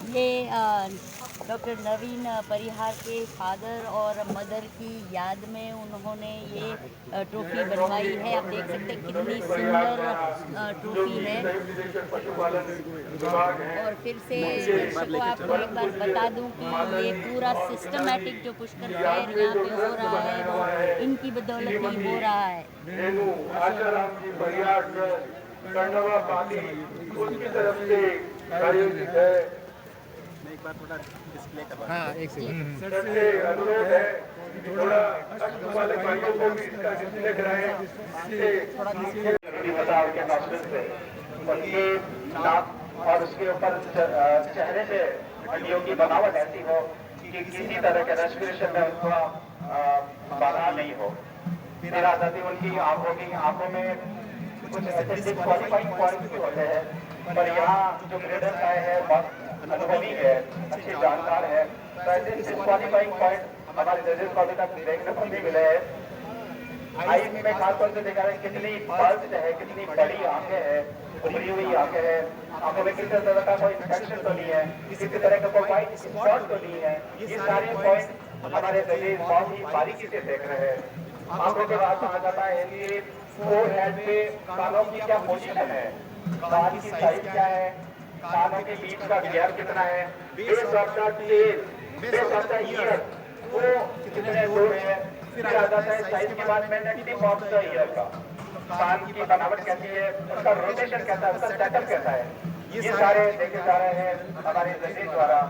ये डॉक्टर नवीन परिहार के फादर और मदर की याद में उन्होंने ये ट्रॉफी बनवाई है। आप देख सकते हैं कितनी सुंदर ट्रॉफी है। और फिर से दर्शकों आपको एक बार बता दूं कि ये पूरा सिस्टमैटिक जो पुष्कर फेयर यहाँ पे हो रहा है वो इनकी बदौलत ही हो रहा है। उसकी तरफ से आयोजित है। एक बार थोड़ा डिस्प्ले करवा। हाँ एक सेकंड सर से अनुरोध है कि थोड़ा अष्ट वाले भाइयों को भी इसका डिस्प्ले कराएं। बताओ क्या डॉक्टर से उनकी नाक और उसके ऊपर चेहरे पे हड्डियों की बनावट ऐसी हो कि किसी तरह के रेस्पिरेशन में उनका बाधा नहीं हो। फिर आ जाती उनकी आंखों में कुछ ऐसे डिस्क्वालीफाइंग पॉइंट्स भी होते हैं, पर यहाँ जो ग्रेडर आए हैं बहुत अनुभवी है, अच्छे जानकार है, तो ऐसे डिस्क्वालीफाइंग पॉइंट हमारे जजेस को अभी तक देखने को नहीं मिले हैं। आईज में खासतौर से देखा है कितनी बल्ज है, कितनी बड़ी आंखें हैं, उभरी हुई आंखें हैं, आंखों में किसी तरह का कोई इंफेक्शन तो नहीं है, किसी तरह का कोई वाइट स्पॉट तो नहीं है। ये सारे पॉइंट हमारे जजेस बहुत ही बारीकी से देख रहे हैं। आंखों के बाद कहा जाता है कि फोरहेड पे कानों की क्या पोजीशन है, कान की साइज क्या है, कानों के बीच का गैप कितना है, base of the tail, base of the ear वो कितने दूर है। फिर आ जाता है साइज के बाद में टिप ऑफ द ईयर का, कान की बनावट कैसी है, उसका रोटेशन कैसा है, उसका सेटअप कैसा है, ये सारे देखे जा रहे हैं हमारे जजेस द्वारा।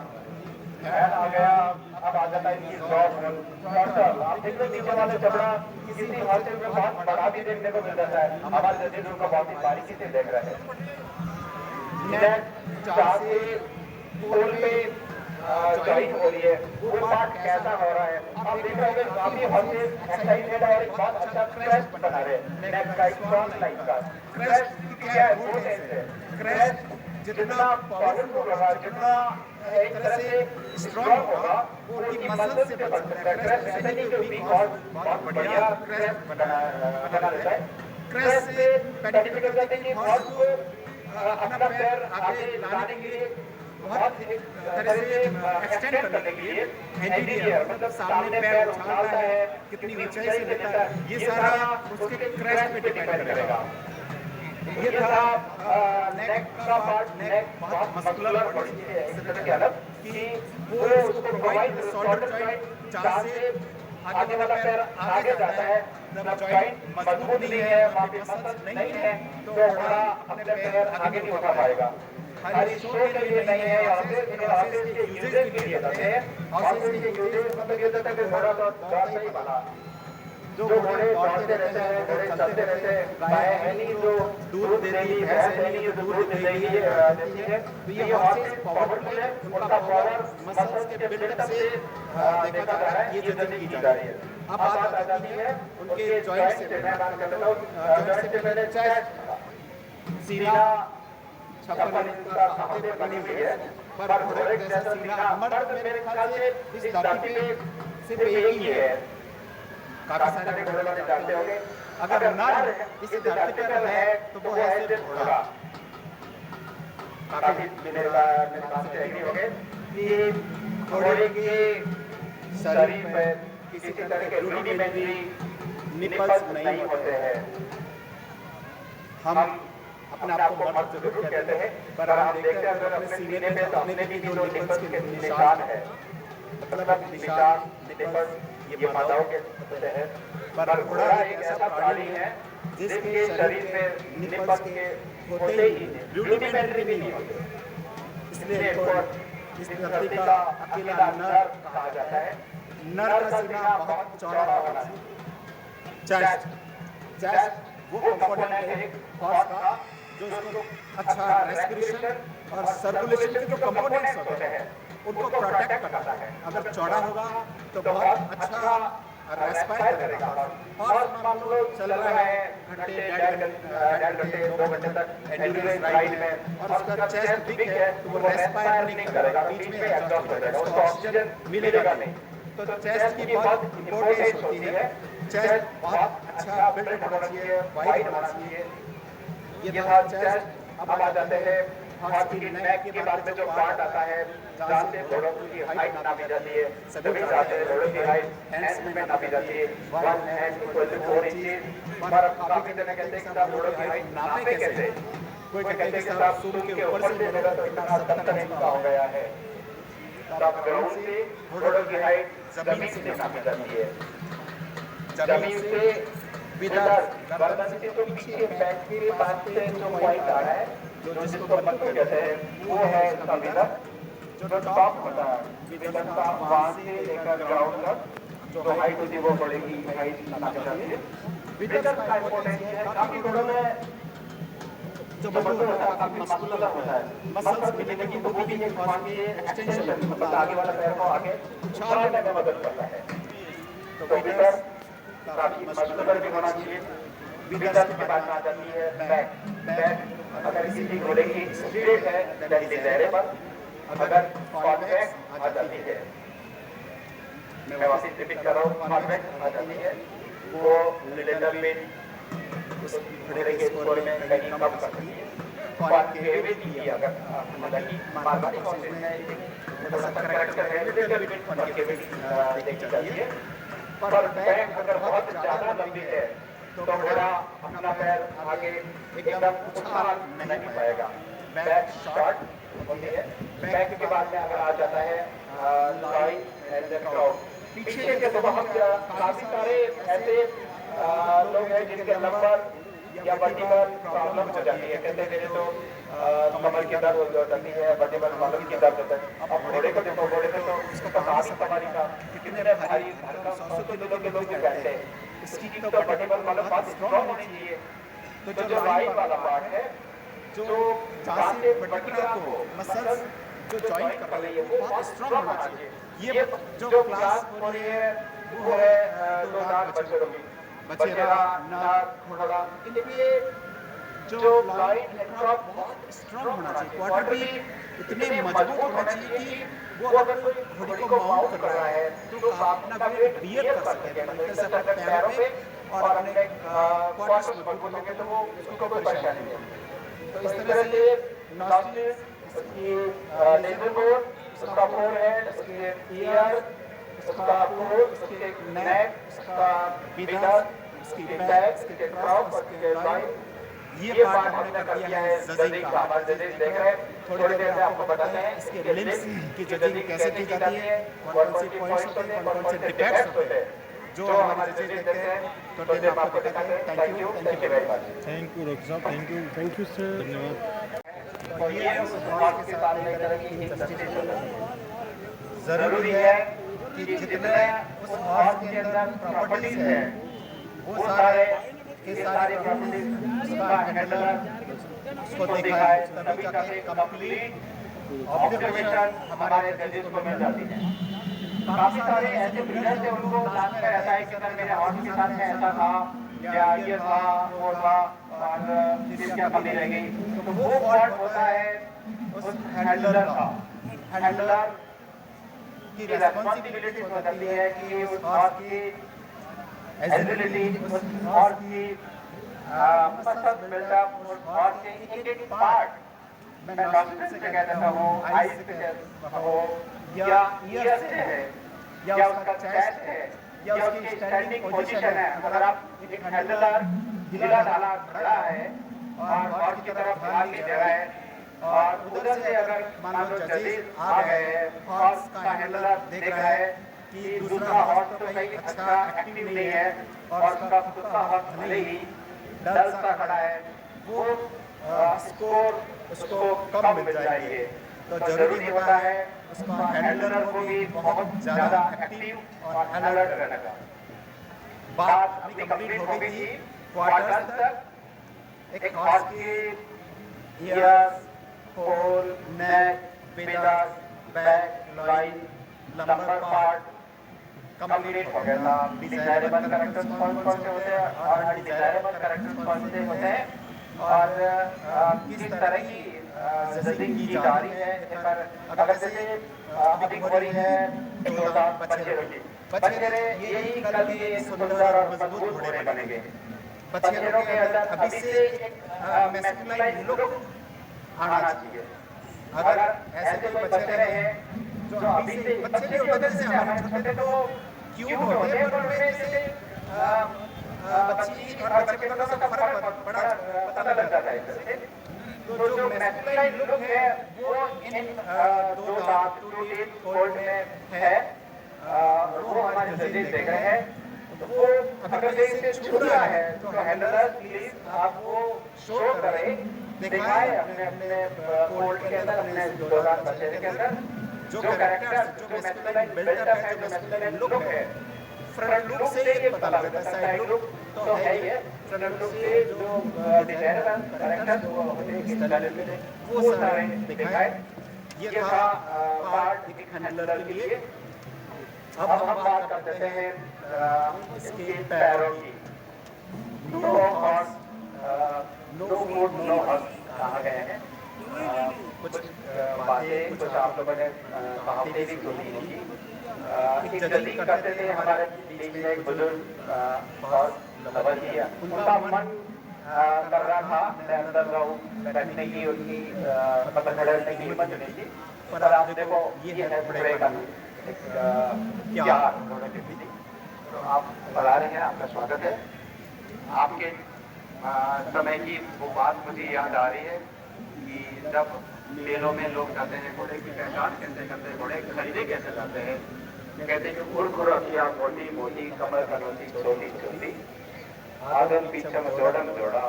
आ गया, अब आ जाता है इनकी जॉब। आप देख रहे नीचे वाले जबड़ा किसी हॉस्टल में बहुत बड़ा भी देखने को मिल जाता है, हमारे जजेस उनको बहुत ही बारीकी से देख रहे हैं। चार से पोल पे ज्वाइन हो रही है, वो पार्ट कैसा हो रहा है आप देख रहे हैं। काफी हॉस्टल एक्साइटेड और एक बहुत अच्छा क्रेस्ट बना रहे हैं, नेक का स्ट्रॉन्ग लाइन का क्रेस्ट क्या है, वो है क्रेस्ट जितना पावरफुल होगा, जितना एक तरह से स्ट्रॉन्ग होगा, वो उनकी मसल्स से बन सकता है। क्रेस्ट ऐसे नहीं कि वीक और बहुत बढ़िया क्रेस्ट बना रहता है। क्रेस्ट से बेनिफिट करते हैं कि हॉर्स को अपना पैर आगे लाने के लिए, बहुत एक तरह से एक्सटेंड करने के लिए एंटीरियर मतलब सामने पैर उछालता है, कितनी ऊंचाई से लेता है, ये सारा उसके क्रेस्ट पे डिपेंड करेगा। ये था नेक का पार्ट, नेक बहुत मस्कुलर बॉडी है इस तरह के अलग कि वो उसको प्रोवाइड शोल्डर जॉइंट जहाँ से आगे वाला पैर आगे जाता है, जब जॉइंट मजबूत नहीं है, वहाँ पे मसल नहीं है, तो घोड़ा अपने पैर आगे नहीं उठा पाएगा। खाली शो के लिए नहीं है, हॉर्सेस के यूजेज के लिए जाते हैं। हॉर्सेस के यूजेज मतलब ये होता है कि घोड़ा तो दौड़ नहीं पाता, जो घोड़े दौड़ते रहते हैं, घोड़े चलते रहते हैं, गाय है नहीं जो दूध देती है, भैंस है नहीं जो दूध देती है, तो ये हॉर्सेस पावरफुल है, उनका पावर मसल्स के बिल्डअप से देखा जा रहा है, ये जजमेंट की जा रही है। अब बात आ जाती है उनके जॉइंट से, मैं बात कर लेता हूँ जॉइंट से पहले चेस्ट, सीना 56 इंच का खांचे बनी हुई है, पर घोड़े जैसा सीना मर्द मेरे ख्याल से इस धरती पे सिर्फ एक ही है। काफी सारे घोड़े वाले जानते होंगे, अगर नर इस धरती पर है तो वो है सिर्फ घोड़ा। काफी मेरे बात से एग्री होंगे कि घोड़े के शरीर में किसी तरह के रूडिमेंट्री निपल्स नहीं होते हैं। हम अपने आप को मर्द जरूर कहते हैं, पर आप देखते हैं अगर अपने सीने पे तो अपने भी जो निपल्स के निशान है, मतलब निशान निपल्स ये मादाओं के होते हैं, पर घोड़ा एक ऐसा प्राणी है जिसके शरीर में निपल्स के होते ही रूडिमेंट्री भी नहीं होते, इसलिए इस धरती का अकेला नर कहा जाता है। नर का सीना बहुत चौड़ा होना चाहिए। चेस्ट वो कंपोनेंट है एक हॉर्स का जो इसको अच्छा रेस्पिरेशन और सर्कुलेशन के जो कंपोनेंट्स होते हैं उनको प्रोटेक्ट करता है। अगर चौड़ा होगा तो बहुत अच्छा रेस्पायर करेगा। और मान लो चल रहा है घंटे, डेढ़ घंटे 2 घंटे तक एंड्योरेंस राइड में और उसका चेस्ट बिग है तो वो रेस्पायर नहीं करेगा, बीच में एग्जॉस्ट हो जाएगा, उसको ऑक्सीजन मिलेगा नहीं। तो चेस्ट की बहुत इंपॉर्टेंस होती है। चेस्ट बहुत अच्छा बिल्ड होना चाहिए, वाइड होना चाहिए। ये था चेस्ट। अब आ जाते हैं हॉर्स की नेक के बाद में जो पार्ट आता है जहाँ से घोड़ों की हाइट नापी जाती है, सभी चाहते हैं घोड़ों की हाइट हैंड्स में नापी जाती है 1 हैंड इक्वल टू 4 इंचेस। पर काफी जगह कहते हैं कि साहब घोड़ों की हाइट नापे कैसे? कोई कहते हैं कि साहब शुरू के ऊपर से मेरा तो इतना 70 इंच का हो गया है। तब ग्राउंड से घोड़ों की हाइट जमीन से नापी जाती है, जमीन से विदर गर्दन से तो पीछे बैक के पास से जो पॉइंट आ रहा है, जो जिसको मत्थु कहते हैं, वो है इसका विदर। जो टॉप होता है विदर का, वहां से लेकर ग्राउंड तक जो हाइट होती है वो घोड़े की हाइट नापी जाती है। विदर का इंपॉर्टेंस है, काफी घोड़ों में जो मत्थु होता है काफी मस्कुलर होता है, मसल्स मिलेंगे कि वो भी एक हॉर्स की एक्सटेंशन, मतलब आगे वाला पैर को आगे उछालने में मदद करता है। तो विदर काफी मस्कुलर भी होना चाहिए। विदर के बाद में आ जाती है बैक। बैक अगर किसी घोड़े की स्ट्रेट है दैट इज डिजायरेबल, अगर कॉन्वेक्स आ जाती है, मैं वापस रिपीट कर रहा हूँ, कॉन्वेक्स आ जाती है वो लिटिल बिट उस घोड़े के स्कोर में कहीं कम कर सकती है। कॉन्केविटी अगर मतलब कि मार्केटिंग कॉन्सेप्ट में थोड़ा सा करेक्टर है, लिटिल बिट कॉन्केविटी देखी जाती है। पर बैक अगर बहुत ज्यादा लंबी है तो घोड़ा अपना पैर आगे एकदम उछाल नहीं पाएगा, बैक शॉर्ट होती है। बैक के बाद में अगर आ जाता है लाइन एंड द क्राउड, पीछे के तो बहुत काफी सारे ऐसे लोग हैं जिनके नंबर या वर्टिकल प्रॉब्लम हो जाती है, कहते हैं मेरे तो कमर की दर्द हो जाती है, वर्टिकल प्रॉब्लम की दर्द होता है। अब घोड़े को देखो, घोड़े को तो उसको पता भी सवारी का कितने भारी भरकम 100 किलो के लोग भी बैठते हैं, इसकी तो वर्टिकल प्रॉब्लम बहुत स्ट्रॉन्ग होनी चाहिए। तो जो लाइन वाला पार्ट है, जो जहाँ से वर्टिकल को मसल्स जो जॉइंट कर रही है वो बहुत स्ट्रॉन्ग होना चाहिए। ये जो क्लास हो रही है वो है दो दांत बछड़ों की, बछड़ा, नाग, घोड़ा, इनके जो लाइन एंड क्रॉप बहुत स्ट्रॉन्ग होना चाहिए। क्वार्टर भी इतने मजबूत होना चाहिए कि वो अगर कोई घोड़ी को माउंट कर रहा है तो अपना वेट बियर कर सके, मतलब इस तरह पैरों पे और अपने क्वार्टर्स मजबूत होंगे तो वो उसको कोई परेशानी नहीं होगी। तो इस तरह से नॉस्ट्रिल्स, इसकी नेजल बोन, इसका फोरहेड, इसके ईयर, इसका फोर, इसके नेक, इसका विदर, इसकी बैक, इसके क्राउड, इसके लाइन, ये पार्ट हमने कर दिया है जजिंग का। हमारे जजेस देख रहे हैं, थोड़ी देर में आपको बताते हैं इसके लिम्स की जजिंग कैसे की जाती है, कौन से पॉइंट्स होते हैं, कौन से डिफेक्ट्स होते हैं, जो हमारे जजेस देखते हैं थोड़ी देर में आपको दिखाते हैं। Thank you very much. Thank you doctor साहब, थैंक यू सर, धन्यवाद। तो ये उस हॉर्स के सामने एक तरह की इंटरेस्टिंग जरूरी है कि जितने उस हॉर्स के अंदर प्रॉपर्टीज हैं वो सारे के सारे प्रॉपर्टीज उसका हैंडलर उसको दिखाए, तभी जाके कंप्लीट ऑब्जर्वेशन हमारे जजेस को मिल जाती है। काफी सारे ऐसे ब्रीडर्स हैं उनको लास्ट में रहता है कि अगर मेरे हॉर्स के साथ में ऐसा था या ये था वो था और इसकी क्या कमी रह गई, तो वो फॉल्ट होता है उस हैंडलर का। हैंडलर की रेस्पॉन्सिबिलिटी हो जाती है कि उस हॉर्स की एजिलिटी, उस हॉर्स की मसल बिल्डअप, उस हॉर्स के एक पार्ट, मैं नॉस्ट्रिल से कह देता हूँ, आईज से कहता हूँ, या ईयर से है, या उसका चेस्ट है, या उसकी स्टैंडिंग पोजीशन है। अगर आप एक हैंडलर ढीला ढाला खड़ा है और हॉर्स की तरफ ध्यान नहीं दे रहा है और उधर से अगर मान लो जजेस आ गए हैं, हॉर्स का हैंडलर देख रहा है कि दूसरा हॉर्स तो कहीं अच्छा एक्टिव नहीं है और उसका खुद का हॉर्स भले ही डल सा खड़ा है, वो स्कोर उसको कम मिल जाएंगे। तो जरूरी होता है उसका हैंडलर को भी बहुत ज्यादा एक्टिव और अलर्ट रहने का। बात अपनी कंप्लीट हो गई थी क्वार्टर्स तक। एक हॉर्स की ears, fore, neck, withers, back, line, lumbar part complete हो गया था। डिजायरेबल कैरेक्टर्स कौन कौन से होते हैं और अनडिजायरेबल कैरेक्टर्स कौन से होते हैं और किस तरह की जजिंग की जा रही है। अगर जैसे अभी हो रही है 2000 बछड़ों की, बछड़े यही कल के सुंदर और मजबूत घोड़े बनेंगे। बछड़ों के अंदर अभी से एक मैस्कुलाइन लुक आना चाहिए। अगर ऐसे कोई बच्चे रहे जो अभी से बच्चे भी होते थे, जैसे हमारे छोटे तो क्यूट होते हैं, पर उनमें जैसे बच्ची और बच्चे में थोड़ा सा फर्क बड़ा पता लग जाता है इससे। तो जो मैस्कुलाइन लुक है वो इन दो दांत टू टीथ कोल्ड में है, वो हमारे जजेस देख रहे हैं। तो वो अगर से इसे छू रहा है तो हैंडलर्स प्लीज आप वो शो करें, दिखाएं अपने अपने कोल्ड के अंदर, अपने दो दांत बच्चे के अंदर जो कैरेक्टर, जो मैस्कुलाइन बिल्डअप है, जो मैस्कुलाइन लुक है। फ्रंट लुक से ये पता लगता है, साइड लुक तो है ही है। फ्रंट लुक से जो डिजाइनर कैरेक्टर्स वो होते हैं इस तरह से वो सारे दिखाए। ये था पार्ट एक हैंडलर के लिए। अब हम बात करते हैं इसके पैरों की। नो हॉर्स, नो फूट, नो हग कहा गया है। कुछ बातें कुछ आप लोगों ने कहावतें भी सुनी होगी। एक जजिंग करते थे हमारे बीच में एक बुजुर्ग बहुत लबल दिया, उनका मन कर रहा था मैं अंदर रहूं, बैठने की उनकी मतलब खड़े रहने की हिम्मत नहीं थी। पर आप देखो ये है बड़े का प्यार उन्होंने की थी। तो आप बता रहे हैं, आपका स्वागत है। आपके समय की वो बात मुझे याद आ रही है कि जब मेलों में लोग जाते हैं, घोड़े की पहचान कैसे करते हैं, घोड़े खरीदे कैसे जाते हैं। कहते हैं खुर अखियां मोटी मोटी, कमर कनौती छोटी छोटी, आगम पीछम जोड़म जोड़ा,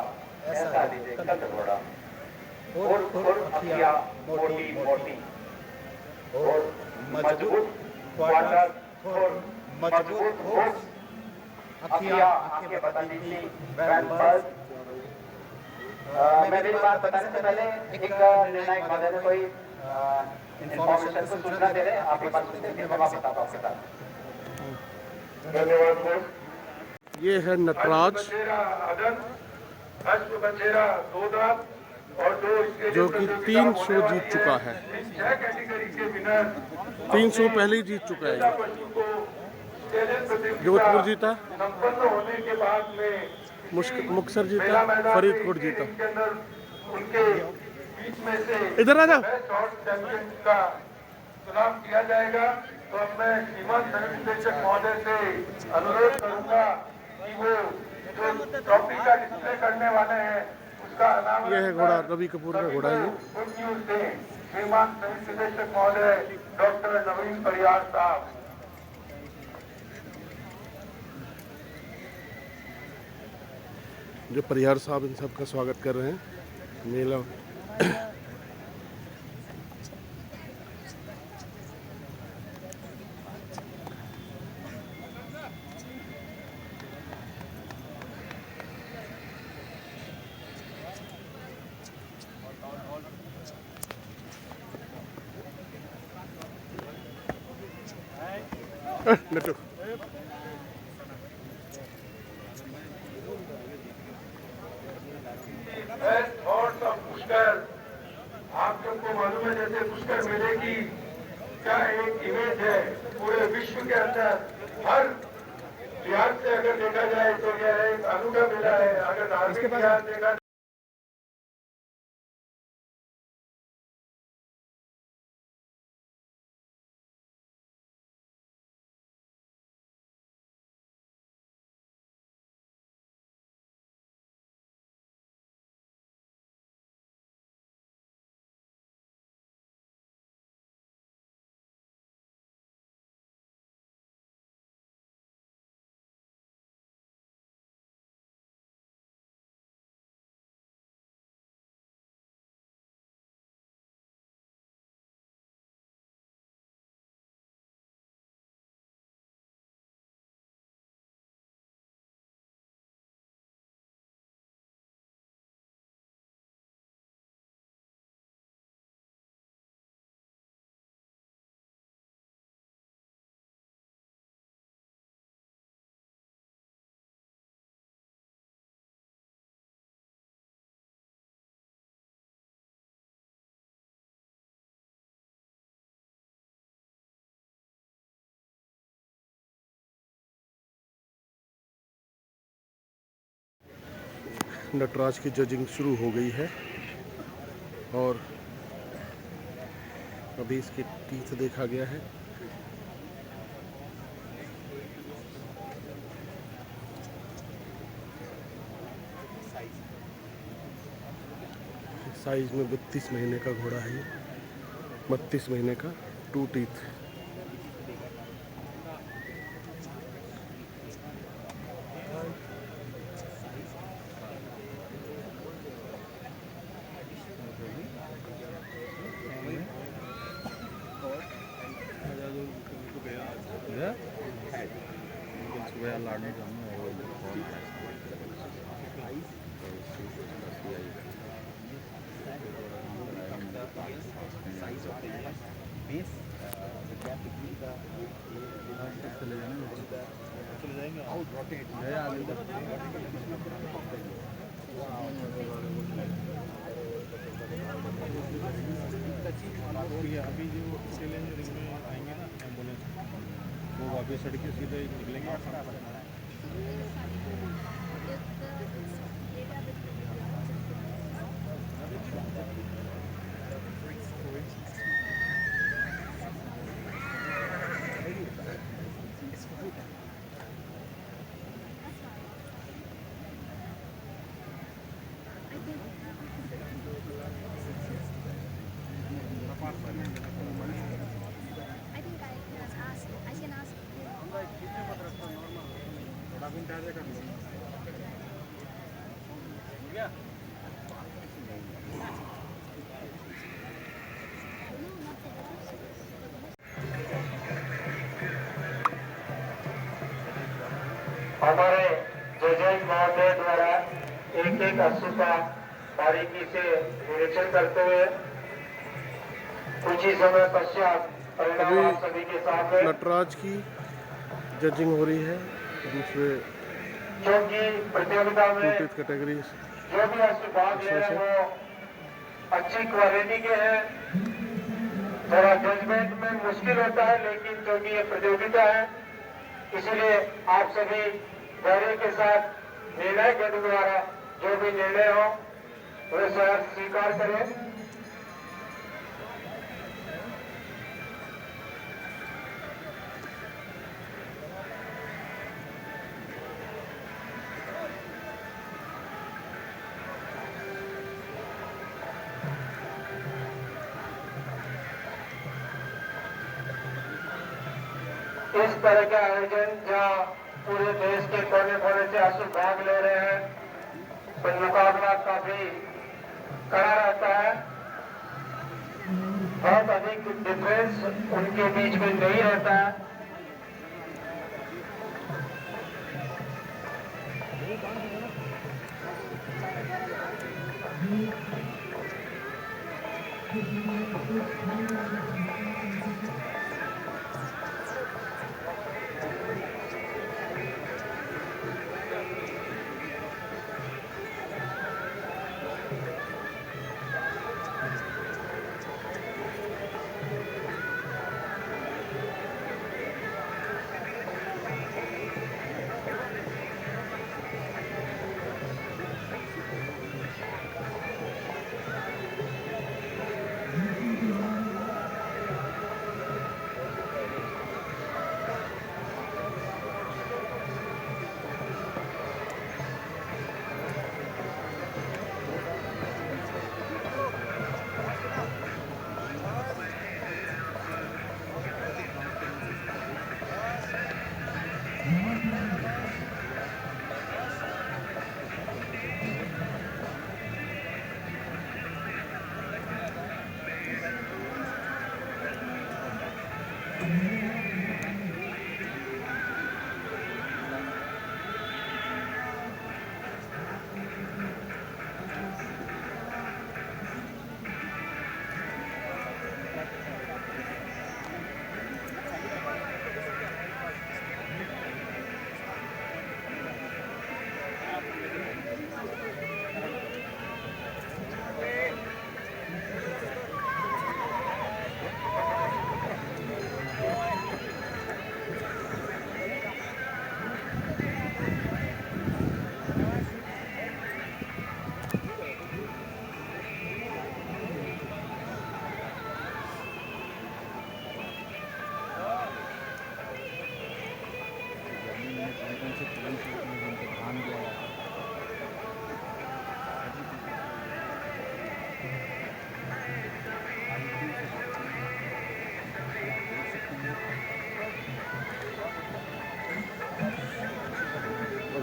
ऐसा दीजिए कद घोड़ा। खुर अखियां मोटी मोटी और मजबूत क्वार्टर, खुर मजबूत होश, अखियां आंखें बताती थी वैन बस। मैं मेरी बात बताने से पहले एक निर्णायक महोदय ने कोई इंफॉर्मेशन को सूचना दे रहे हैं, आप एक बार सुनते हैं, मैं बता पाऊंगा। धन्यवाद। ये है नटराज जो कि 3 शो जीत चुका है। 3 शो पहले ही जीत चुका है। जोधपुर जीता, मुक्तसर जीता, फरीदकोट जीता। इधर आ जाओ। चुनाव किया जाएगा तो मैं श्रीमान निदेशक महोदय से अनुरोध करूंगा कि वो जो ट्रॉफी का डिस्प्ले करने वाले हैं उसका नाम यह है घोड़ा, रवि कपूर का घोड़ा है। गुड न्यूज दें श्रीमान निदेशक महोदय डॉक्टर नवीन परिहार साहब। जो परिहार साहब इन सब का स्वागत कर रहे हैं। मेला नटू पुष्कर, आप सबको मालूम है जैसे पुष्कर मेले की क्या एक इमेज है पूरे विश्व के अंदर। हर लिहाज से अगर देखा जाए तो यह एक अनूठा मेला है। अगर धार्मिक लिहाज देखा नटराज की जजिंग शुरू हो गई है और अभी इसके टीथ देखा गया है। साइज में 32 महीने का घोड़ा है ये, 32 महीने का, 2 टीथ। अभी जो चैलेंज रिंग में आएंगे ना एम्बुलेंस, वो वापस सड़क के सीधे निकलेंगे। हमारे जजेस महोदय द्वारा एक एक अश्रु का बारीकी से निरीक्षण करते हुए कुछ ही समय पश्चात परिणाम अभी आप सभी के सामने, नटराज की जजिंग हो रही है दूसरे जो कि प्रतियोगिता 2 में टीथ कैटेगरी। जो भी अश्रु भाग ले रहे हैं वो अच्छी क्वालिटी के हैं। थोड़ा जजमेंट में मुश्किल होता है, लेकिन जो कि ये प्रतियोगिता है इसलिए आप सभी धैर्य के साथ निर्णय के द्वारा जो भी निर्णय हो वह स्वयं स्वीकार करें। इस तरह का आयोजन जहाँ पूरे देश के कोने कोने से अश्रु भाग ले रहे हैं, तो मुकाबला काफी कड़ा रहता है। बहुत अधिक डिफरेंस उनके बीच में नहीं रहता है।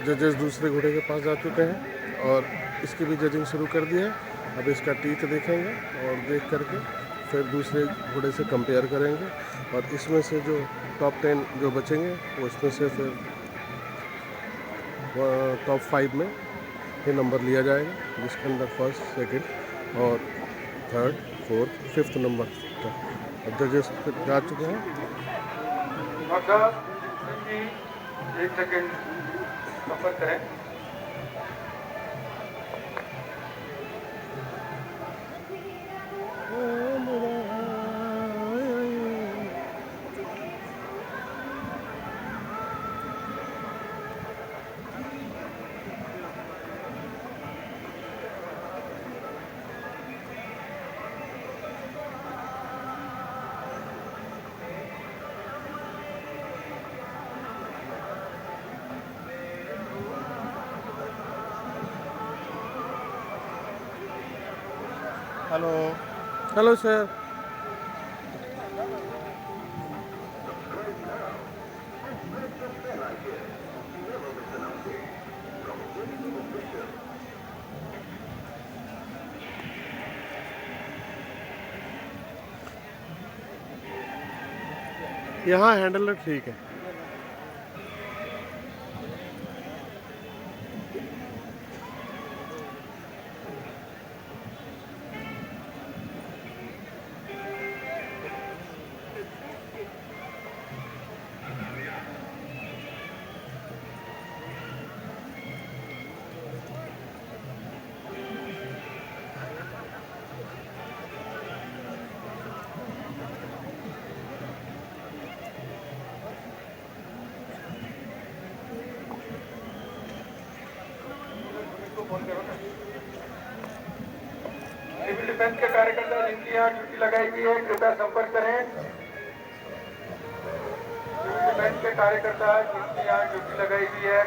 जजेस दूसरे घोड़े के पास जा चुके हैं और इसकी भी जजिंग शुरू कर दी है। अब इसका टीथ देखेंगे और देख करके फिर दूसरे घोड़े से कंपेयर करेंगे और इसमें से जो टॉप 10 जो बचेंगे वो इसमें से फिर टॉप 5 में ये नंबर लिया जाएगा, जिसके अंदर फर्स्ट, सेकंड और थर्ड, फोर्थ, फिफ्थ नंबर था। अब जजेस जा चुके हैं। एक सेकंड सफर करें। Hello hello sir. यहाँ हैंडलर ठीक है। सिविल डिफेंस के कार्यकर्ता जिनकी यहाँ ड्यूटी लगाई हुई है कृपया संपर्क करें। सिविल डिफेंस के कार्यकर्ता जिनकी यहाँ ड्यूटी लगाई हुई है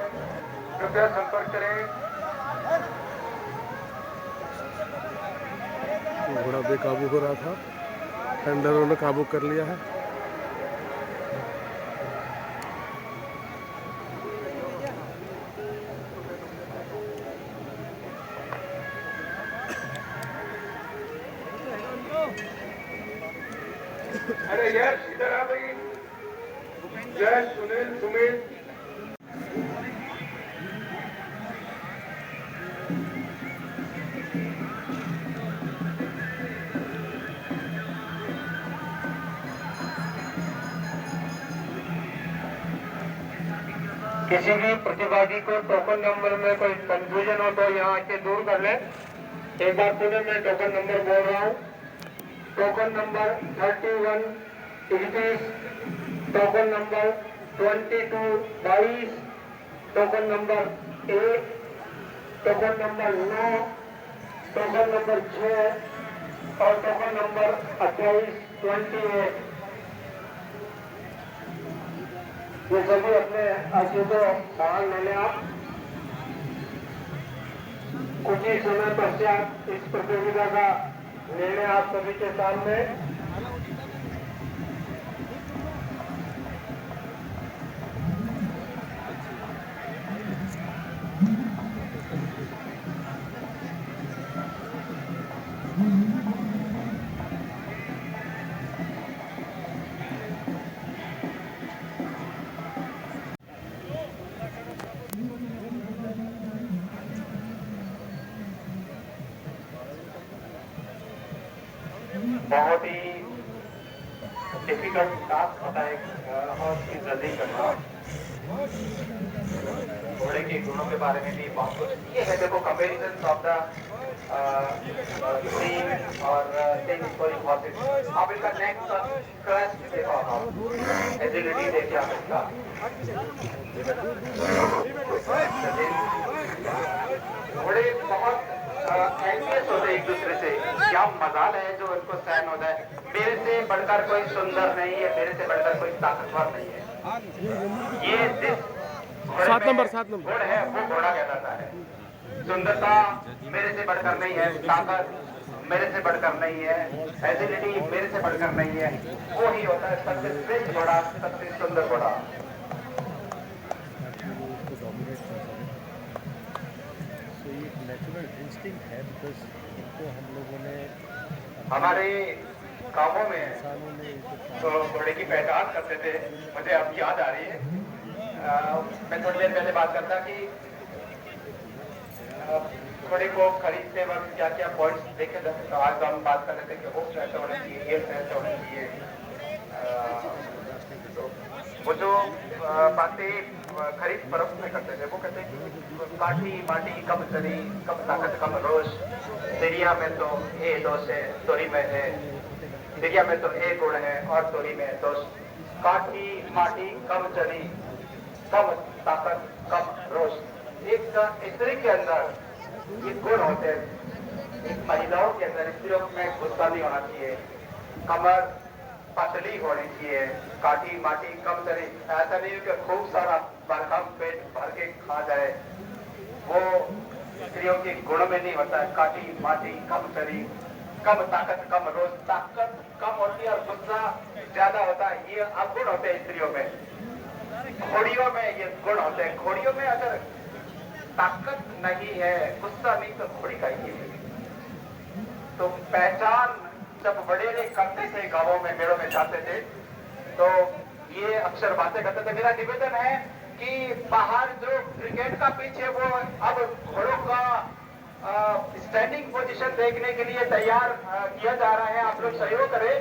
कृपया संपर्क करें। घोड़ा बेकाबू हो रहा था, हैंडलरों ने काबू कर लिया है। अरे यश इधर आ भाई। यश, सुनील, सुमित। किसी भी प्रतिभागी को टोकन नंबर में कोई कंफ्यूजन हो तो यहाँ आके दूर कर ले। एक बार पुनः मैं टोकन नंबर बोल रहा हूँ। Token number 31 31, token number 22 22, token number 1, token number 9, token number 6 और टोकन नंबर 28 28। ये सभी अपने आंसू को बाहर ले लें आप। कुछ ही समय पश्चात इस प्रतियोगिता का निर्णय आप सभी के सामने। बहुत ही डिफिकल्ट टास्क होता है और इसकी जल्दी करना। घोड़े के गुणों के बारे में भी बहुत कुछ ये है। देखो कंपेरिजन ऑफ द सीन और थिंग्स गोइंग हॉर्सेस। आप इनका नेक्स्ट क्रस्ट देखो, आप एजिलिटी देखिए आप इसका। घोड़े बहुत एंग्रियस होते हैं एक दूसरे से। क्या मजाल है जो इनको सहन होता है। मेरे से बढ़कर कोई सुंदर नहीं है, मेरे से बढ़कर कोई ताकतवर नहीं है। ये जिस 7 नंबर घोड़ा है वो घोड़ा कहलाता है। सुंदरता मेरे से बढ़कर नहीं है, ताकत मेरे से बढ़कर नहीं है, एजिलिटी मेरे से बढ़कर नहीं है। वो ही होता है सबसे श्रेष्ठ घोड़ा, सबसे सुंदर घोड़ा। इंटरेस्टिंग है बिकॉज इनको हम लोगों ने हमारे गांवों में इंसानों ने इनको तो घोड़े की पहचान करते थे। मुझे अब याद आ रही है, मैं थोड़ी देर पहले बात करता कि घोड़े को खरीदते वक्त क्या क्या पॉइंट्स देखे जाते। तो आज हम बात कर रहे थे कि होप्स ऐसा होना चाहिए, एयर्स ऐसा होना चाहिए। तो वो जो बातें खरीद फरोख्त में करते थे, वो कहते कि काठी माटी कम चली, कम ताकत कम रोश, दरिया में तो ए दोष है, तोरी में है, दरिया में तो एक गुण है और तोरी में दोष। काठी माटी कम चली, कम ताकत कम रोष। एक स्त्री के अंदर ये गुण होते हैं। एक महिलाओं के अंदर स्त्रियों में गुस्सा नहीं होना चाहिए, कमर पतली होनी चाहिए, काटी माटी कम चली। ऐसा नहीं है कि खूब सारा भरकम पेट भर के खा जाए, वो स्त्रियों के गुण में नहीं होता है। काटी माटी कम चली, कम ताकत कम रोज। ताकत कम होती है और गुस्सा ज्यादा होता है, ये अवगुण होते हैं स्त्रियों में। घोड़ियों में ये गुण होते हैं। घोड़ियों में अगर ताकत नहीं है, गुस्सा नहीं, तो घोड़ी का ही है। तो पहचान जब बड़े करते थे, गांवों में मेड़ों में जाते थे, तो ये अक्सर बातें करते थे। मेरा निवेदन है कि बाहर जो क्रिकेट का पिच है, वो अब घोड़ों का स्टैंडिंग पोजीशन देखने के लिए तैयार किया जा रहा है। आप लोग सहयोग करें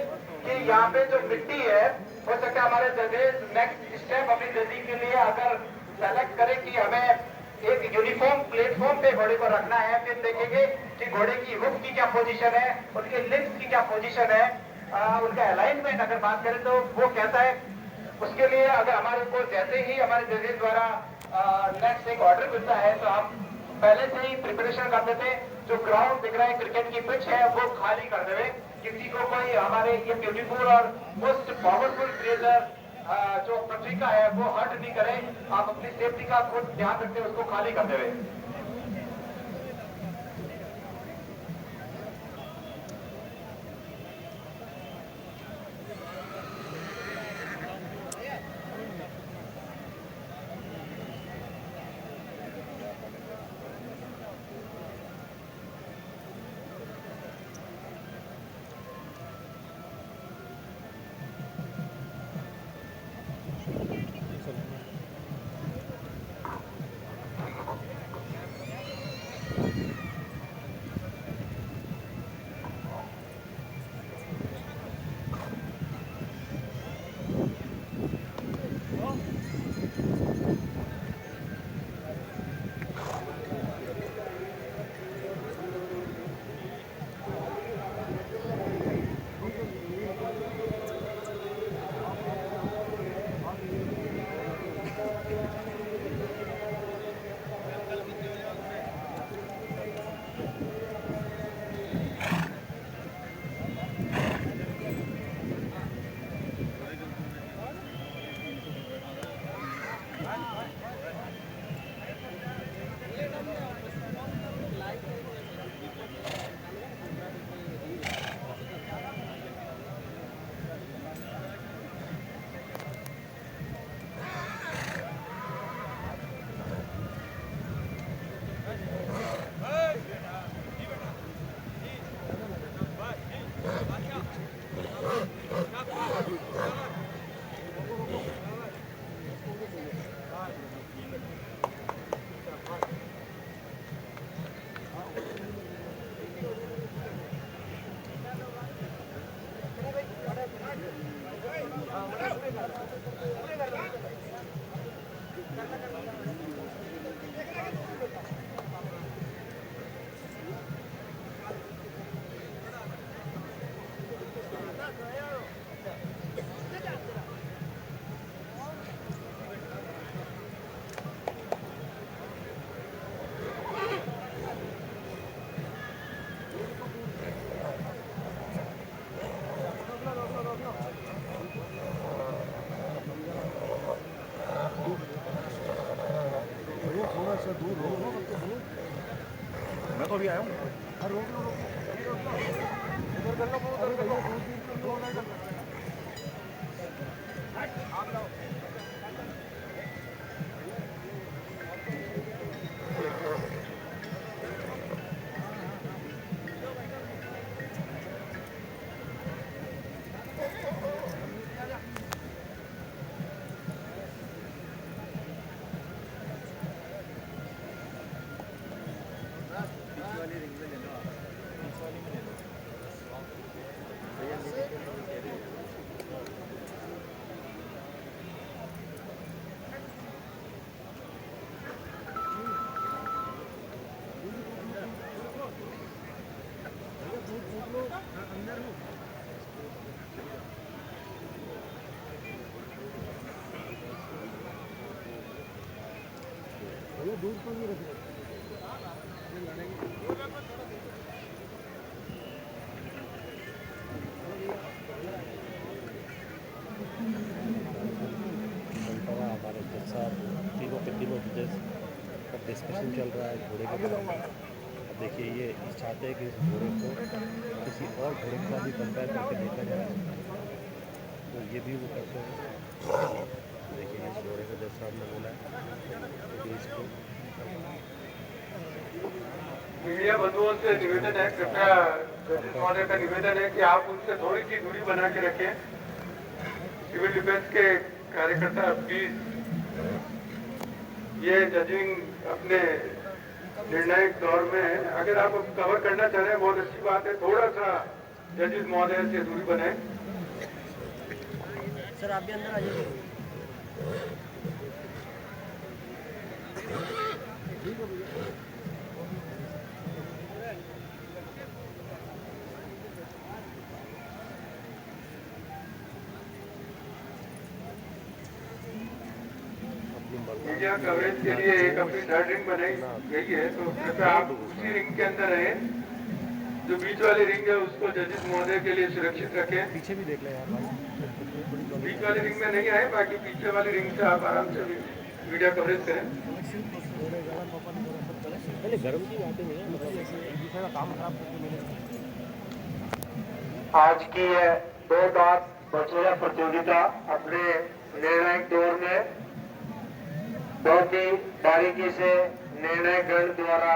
कि यहाँ पे जो मिट्टी है, हो सकता है हमारे जजेस नेक्स्ट स्टेप अपनी जजिंग के लिए अगर सेलेक्ट करें कि हमें एक यूनिफॉर्म प्लेटफॉर्म पे घोड़े को रखना है, फिर देखेंगे कि घोड़े की हुक की क्या पोजीशन है, उनके लिम्स की क्या पोजीशन है, उनका अलाइनमेंट अगर बात करें तो वो कहता है। उसके लिए अगर हमारे को जैसे ही हमारे जजेस द्वारा नेक्स्ट एक ऑर्डर मिलता है, तो हम पहले से ही प्रिपरेशन करते थे। जो ग्राउंड दिख रहा है, क्रिकेट की पिच है, वो खाली कर देवे। किसी को कोई हमारे ये ब्यूटीफुल और मोस्ट पावरफुल क्रिएटर जो पत्रिका है, वो हर्ट नहीं करे। आप अपनी सेफ्टी का खुद ध्यान रखते, उसको खाली कर देवे। मैं तो अभी आया हूँ। वाली रिंग में ले लो आप, बीच वाली में ले लो। हमारे जज साहब तीनों जज का डिस्कशन चल रहा है घोड़े के बारे में। अब देखिए ये चाहते हैं कि इस घोड़े को किसी और घोड़े के साथ भी कंपेयर करके देखा जाए, तो ये भी वो करते हैं। देखिए इस घोड़े को जज साहब ने बोला है कि इसको मीडिया बंधुओं से निवेदन है, कृपया जजेस महोदय का निवेदन है कि आप उनसे थोड़ी सी दूरी बना के रखें। सिविल डिफेंस के कार्यकर्ता प्लीज ये जजिंग अपने निर्णायक दौर में है, अगर आप कवर करना चाह रहे हैं बहुत अच्छी बात है, थोड़ा सा जजेस महोदय से दूरी बनाए। सर आप भी अंदर आ जाइए। मीडिया कवरेज के लिए एक अपनी थर्ड रिंग बनाई गई है, तो कृपया आप उसी रिंग के अंदर रहें। जो बीच वाली रिंग है उसको जजेस महोदय के लिए सुरक्षित रखें। पीछे भी देख लें यार, बीच वाली रिंग में नहीं आए, बाकी पीछे वाली रिंग से आप आराम से मीडिया कवरेज करें। पहले गर्म की बातें नहीं है, मतलब दूसरे का काम खराब करके मैंने आज की ये 2 दांत बछड़ा प्रतियोगिता अपने निर्णायक दौर में बहुत ही बारीकी से निर्णय गण द्वारा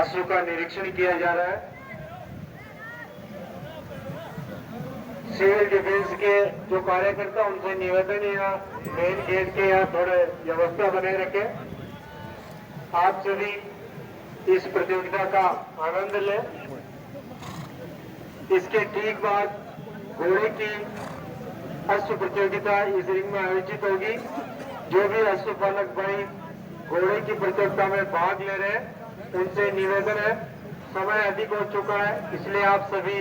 अश्व का निरीक्षण किया जा रहा है। सिविल डिफेंस के जो कार्यकर्ता उनसे निवेदन है यहाँ मेन गेट के यहाँ थोड़े व्यवस्था बनाए रखें। आप सभी इस प्रतियोगिता का आनंद लें। इसके ठीक बाद घोड़े की अश्व प्रतियोगिता इस रिंग में आयोजित होगी। जो भी अश्वपालक भाई घोड़े की प्रतियोगिता में भाग ले रहे हैं उनसे निवेदन है, समय अधिक हो चुका है, इसलिए आप सभी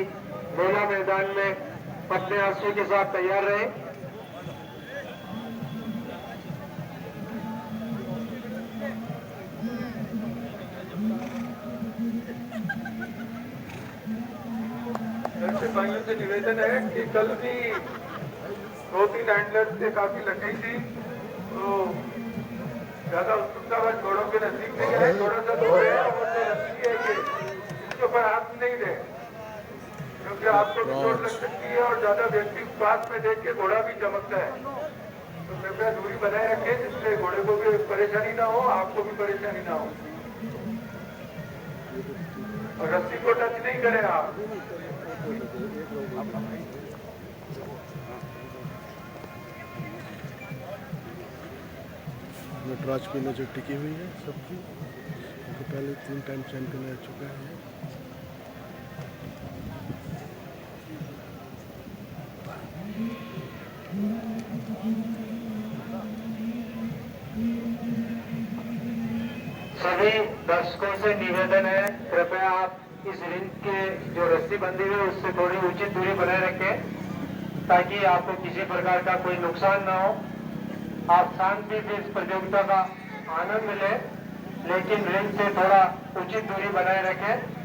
मेला मैदान में अपने अश्व के साथ तैयार रहें। दर्शक भाइयों से निवेदन है कि कल भी 2-3 हैंडलर से काफी लग गई थी, तो ज्यादा उत्सुकतावश घोड़ों के नजदीक नहीं गए, थोड़ा सा दूर है और जो रस्सी है ये इसके ऊपर हाथ नहीं दे, क्योंकि आपको भी चोट लग सकती है और ज्यादा व्यक्ति पास में देख के घोड़ा भी चमकता है। तो कृपया दूरी बनाए रखें जिससे घोड़े को भी परेशानी ना हो, आपको भी परेशानी ना हो, और रस्सी को टच नहीं करें आप। नटराज की नजर टिकी हुई है सबकी, क्योंकि पहले 3 टाइम चैंपियन रह चुका है। सभी दर्शकों से निवेदन है, कृपया आप इस रिंग के जो रस्सी बंधी हुई है उससे थोड़ी उचित दूरी बनाए रखें, ताकि आपको किसी प्रकार का कोई नुकसान ना हो। आप शांति से इस प्रतियोगिता का आनंद लें, लेकिन रिंग से थोड़ा उचित दूरी बनाए रखें।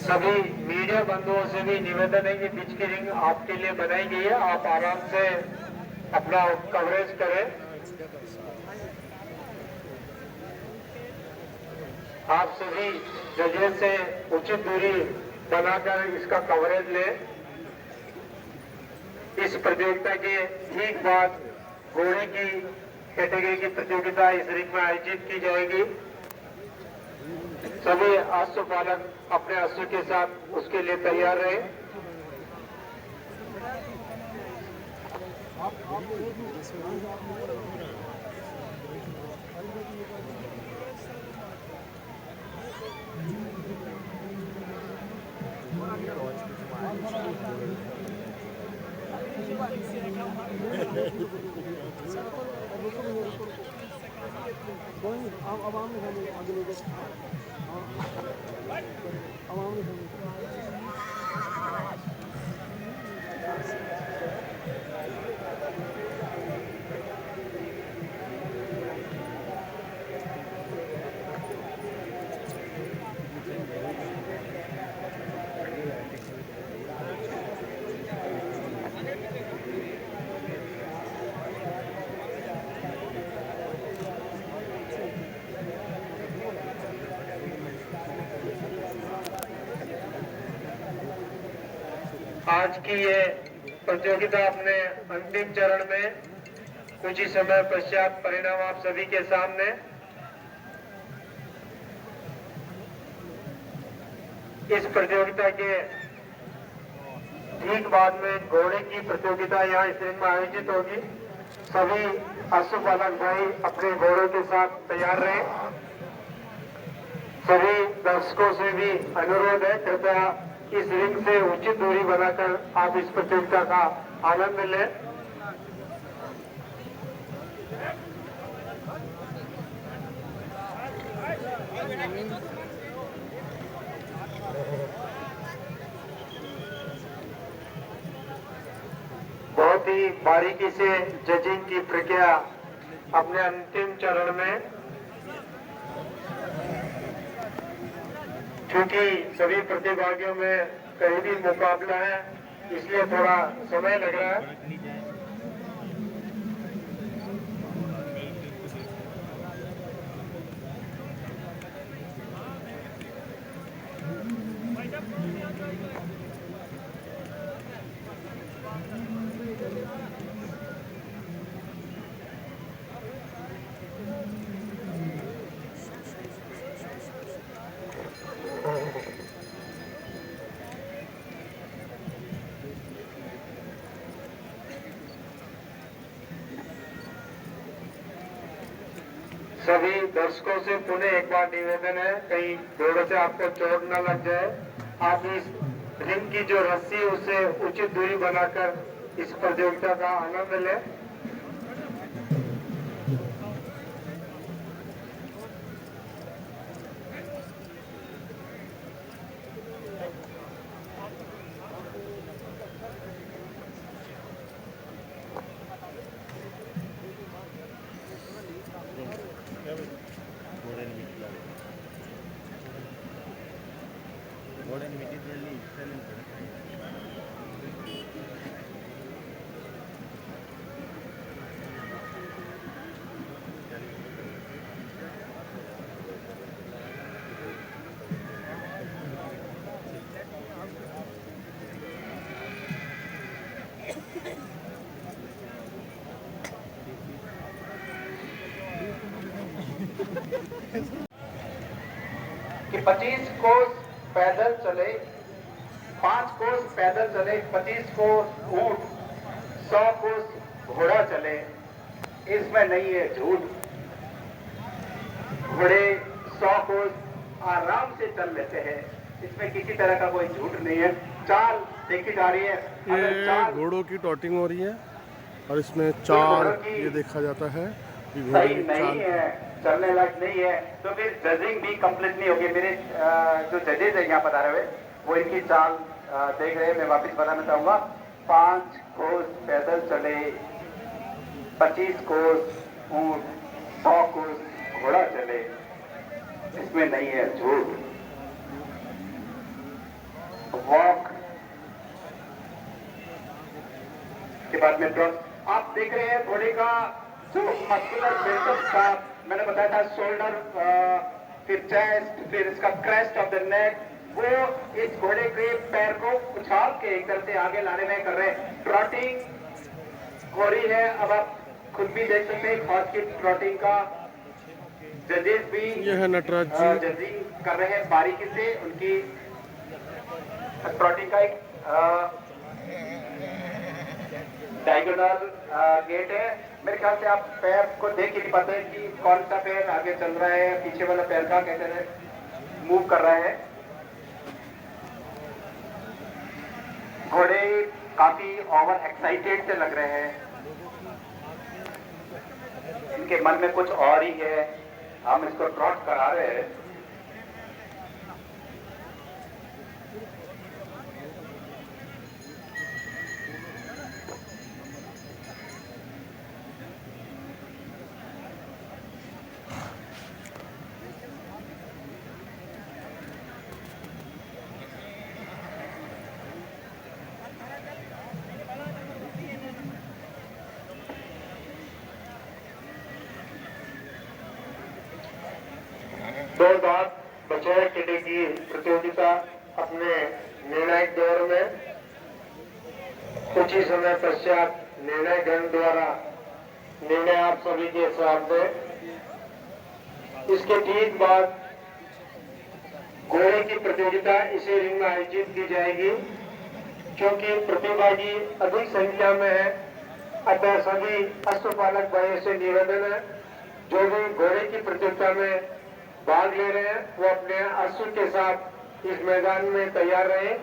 सभी मीडिया बंधुओं से भी निवेदन है कि बीच की रिंग आपके लिए बनाई गई है, आप आराम से अपना कवरेज करें। आप सभी जजेस से उचित दूरी बनाकर इसका कवरेज लें। इस प्रतियोगिता के ठीक बाद घोड़े की कैटेगरी की प्रतियोगिता इस रिंग में आयोजित की जाएगी। सभी अश्व पालक अपने अश्व के साथ उसके लिए तैयार रहे। आज की ये प्रतियोगिता अपने अंतिम चरण में कुछ ही समय पश्चात परिणाम आप सभी के सामने। इस प्रतियोगिता के ठीक बाद में घोड़े की प्रतियोगिता यहाँ इस रिंग में आयोजित होगी। सभी अश्वपालक भाई अपने घोड़ों के साथ तैयार रहे। सभी दर्शकों से भी अनुरोध है, कृपया इस रिंग से उचित दूरी बनाकर आप इस प्रतियोगिता का आनंद लें। बहुत ही बारीकी से जजिंग की प्रक्रिया अपने अंतिम चरण में, क्योंकि सभी प्रतिभागियों में करीबी मुकाबला है इसलिए थोड़ा समय लग रहा है। सभी दर्शकों से पुनः एक बार निवेदन है, कहीं घोड़ों से आपको चोट न लग जाए। आप इस रिंग की जो रस्सी है उससे उचित दूरी बनाकर इस प्रतियोगिता का आनंद लें। कि 25 कोस पैदल चले, 5 कोस पैदल चले, 25 कोस ऊंट, 100 कोस घोड़ा चले, इसमें नहीं है झूठ। घोड़े 100 कोस आराम से चल लेते हैं, इसमें किसी तरह का कोई झूठ नहीं है। चाल देखी जा रही है, ये घोड़ों की टॉटिंग हो रही है और इसमें चाल ये देखा जाता है कि घोड़े सही की नहीं चाल है, चलने लायक नहीं है, तो फिर जजिंग भी कंप्लीट नहीं होगी। मेरे जो जजेज है यहाँ बता रहे हुए वो इनकी चाल देख रहे हैं। मैं वापस बताना चाहूंगा, 5 कोस पैदल चले, 25 कोस ऊंट, 100 कोस घोड़ा चले, इसमें नहीं है झूठ। वॉक के बाद में ड्रॉप आप देख रहे हैं घोड़े का जो मस्कुलर बिल्डअप का मैंने बताया था, शोल्डर, फिर चेस्ट, फिर इसका क्रेस्ट ऑफ द नेक, वो इस घोड़े के पैर को उछाल के एक तरफ से आगे लाने में कर रहे हैं। ट्रॉटिंग हो रही है, अब आप खुद भी देख सकते हैं हॉर्स की ट्रॉटिंग का जजेस भी ये है नटराज जी। जजिंग कर रहे हैं बारीकी से। उनकी ट्रॉटी का एक डायगोनल गेट है। मेरे ख्याल से आप पैर को देख ही नहीं पाते कि कौन सा पैर आगे चल रहा है, पीछे वाला पैर का कैसे मूव कर रहा है। घोड़े काफी ओवर एक्साइटेड से लग रहे हैं, इनके मन में कुछ और ही है। हम इसको ट्रॉट करा रहे हैं। दो दांत बचाए किले की प्रतियोगिता अपने निर्णायक दौर में कुछ ही समय पश्चात निर्णय गण द्वारा निर्णय आप सभी के सामने। इसके ठीक बाद घोड़े की प्रतियोगिता इसी रिंग में आयोजित की जाएगी। क्योंकि प्रतिभागी अधिक संख्या में है, अतः सभी अश्वपालक भाइयों से निवेदन है जो भी घोड़े की प्रतियोगिता में भाग ले रहे हैं वो अपने अश्व के साथ इस मैदान में तैयार रहे।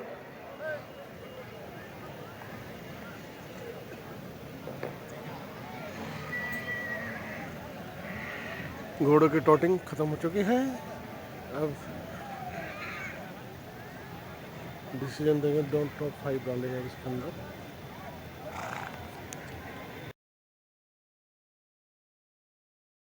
घोड़ों की टॉटिंग खत्म हो चुकी है। अब डिसीजन देंगे, डोंट टॉप 5 डालेंगे इसके अंदर।